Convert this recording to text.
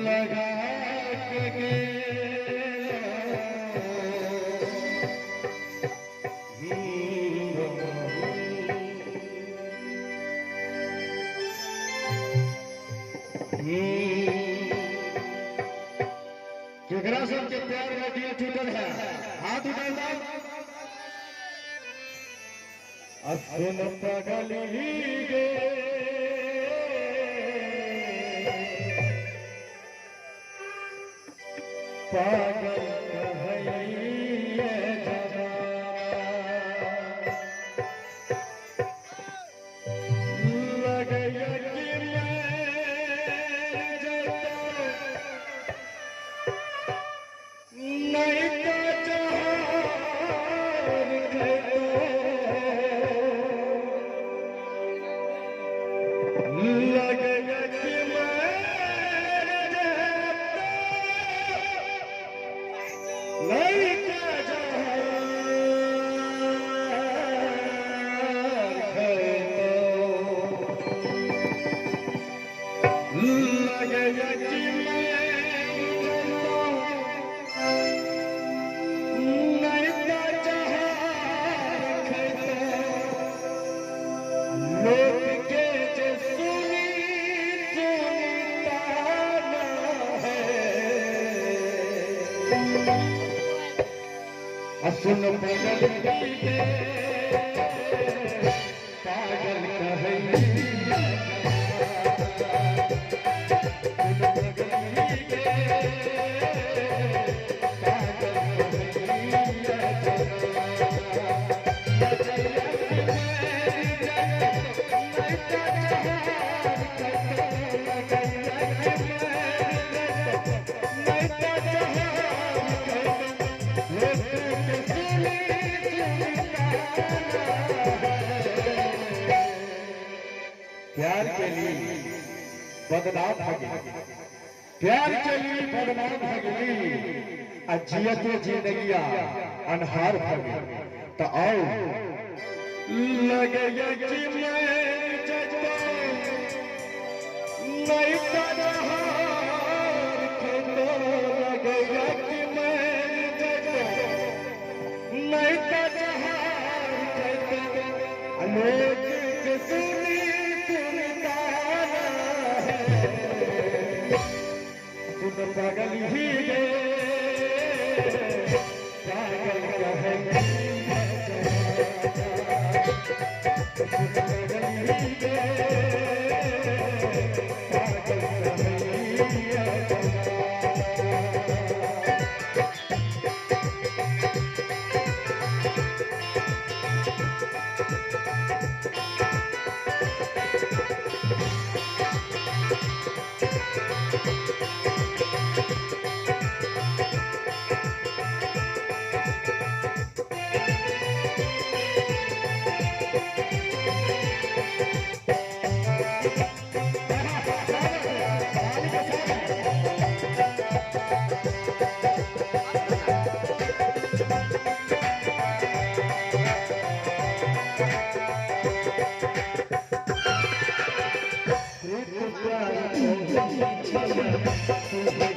लगा के केकरा सबके प्यार में दिल टूटल है, हाथ उठाओ ना। असन पगली गे पागल कहइए जमाना लगैया कि नहीं का जहान लगैया कि नहीं का जहान लगैया कि सुन पगल के पागल कहइए प्यार के लिए बदनाम भगली, प्यार के लिए बदनाम भगली, जियते जिंदगिया अनहार भगली। तो आओ लगैया कि मैं जगता नहीं का जहान खेतो, लगैया कि मैं जगता नहीं का जहान खेतो, लोग के सुनी पागल ही गे पागल कहइए पागल ही गे पागल कहइए प्यार